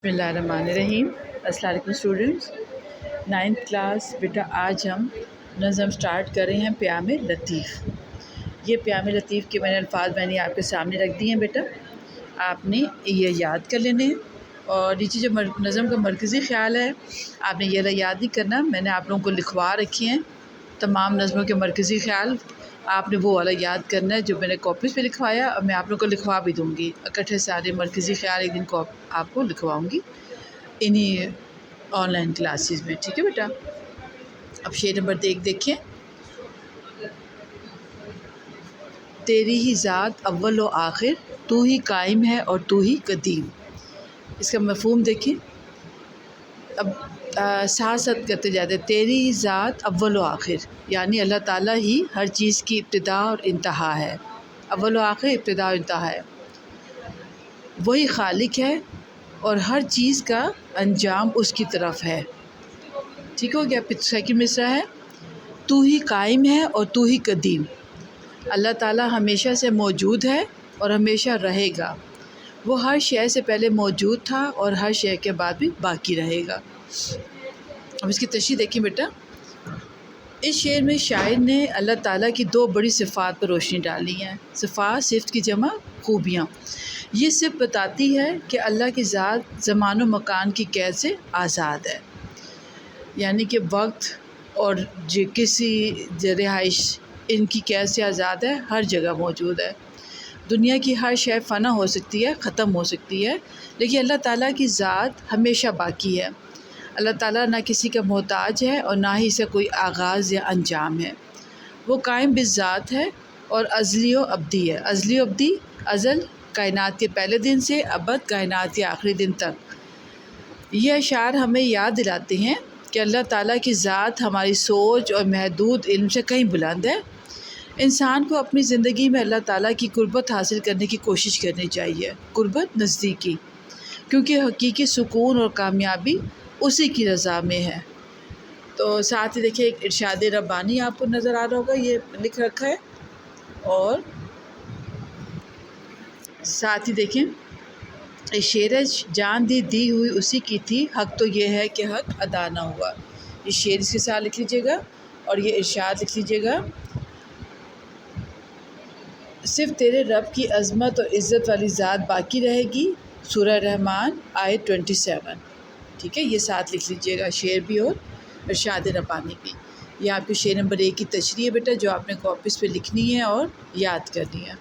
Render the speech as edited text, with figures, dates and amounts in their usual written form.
बिस्मिल्लाहिर्रहमानिर्रहीम। अस्सलाम वालेकुम स्टूडेंट्स। 9th क्लास बेटा, आज हम नज़म स्टार्ट कर रहे हैं प्याम लतीफ़। ये प्याम लतीफ़ के मैंने आपके सामने रख दिए हैं बेटा, आपने ये याद कर लेने हैं। और नीचे जो नज़म का मरकज़ी ख़्याल है आपने ये याद नहीं करना, मैंने आप लोगों को लिखवा रखे हैं तमाम नज़मों के मरकज़ी ख़्याल। आपने वो वाला याद करना है जो मैंने कॉपीज़ पे लिखवाया, और मैं आप लोगों को लिखवा भी दूँगी इकट्ठे सारे मरकज़ी ख़्याल एक दिन आपको लिखवाऊँगी इन्हीं ऑनलाइन क्लासेस में, ठीक है बेटा। अब शेर नंबर देखें। तेरी ही ज़ात अव्वल व आखिर, तू ही कायम है और तू ही कदीम। इसका मफ़हूम देखें। अब साथ साथ करते जाते। तेरी ही ज़ात अव्वल व आखिर, यानी अल्लाह ताला ही हर चीज़ की इब्तिदा और इंतहा है। अव्वल व आखिर, इब्तिदा और इंतहा है। वही खालिक है और हर चीज़ का अंजाम उसकी तरफ है। ठीक हो गया। फिर सेकंड मिसरा है, तू ही कायम है और तू ही कदीम। अल्लाह ताला हमेशा से मौजूद है और हमेशा रहेगा। वो हर शय से पहले मौजूद था और हर शय के बाद भी बाकी रहेगा। अब इसकी तशरीह देखिए बेटा। इस शेर में शायर ने अल्लाह ताला की दो बड़ी सिफ़ात पर रोशनी डाली है। सिफ़ात सिफ़त की जमा खूबियाँ। ये सिर्फ बताती है कि अल्लाह की ज़ात ज़मान व मकान की कैद से आज़ाद है, यानी कि वक्त और किसी रिहाइश इनकी कैद से आज़ाद है, हर जगह मौजूद है। दुनिया की हर शय फ़ना हो सकती है, ख़त्म हो सकती है, लेकिन अल्लाह ताला की ज़ात हमेशा बाकी है। अल्लाह ताला ना किसी का मोहताज है और ना ही इसे कोई आगाज़ या अंजाम है। वो कायम बिज़ात है और अज़ली व अब्दी है। अज़ली व अब्दी, अज़ल कायनात के पहले दिन से अबद कायनात के आखिरी दिन तक। ये अशार हमें याद दिलाते हैं कि अल्लाह ताला की ज़ात हमारी सोच और महदूद इल्म से कहीं बुलंद है। इंसान को अपनी ज़िंदगी में अल्लाह ताला की कुर्बत हासिल करने की कोशिश करनी चाहिए। कुर्बत, नज़दीकी, क्योंकि हकीकी सुकून और कामयाबी उसी की रज़ा में है। तो साथ ही देखिए एक इरशाद रब्बानी आपको नज़र आ रहा होगा, ये लिख रखा है। और साथ ही देखें, इस शेर जान दी हुई उसी की थी, हक़ तो ये है कि हक़ अदा ना हुआ। ये शेर इसके साथ लिख लीजिएगा और ये इरशाद लिख लीजिएगा। सिर्फ़ तेरे रब की अज़मत और इज़्ज़त वाली ज़ात बाकी रहेगी। सूरह रहमान आयत 27। ठीक है, ये साथ लिख लीजिएगा, शेर भी और इरशाद रब्बानी भी। ये आपके शेर नंबर 1 की तशरीह है बेटा, जो आपने कॉपीज़ पे लिखनी है और याद करनी है।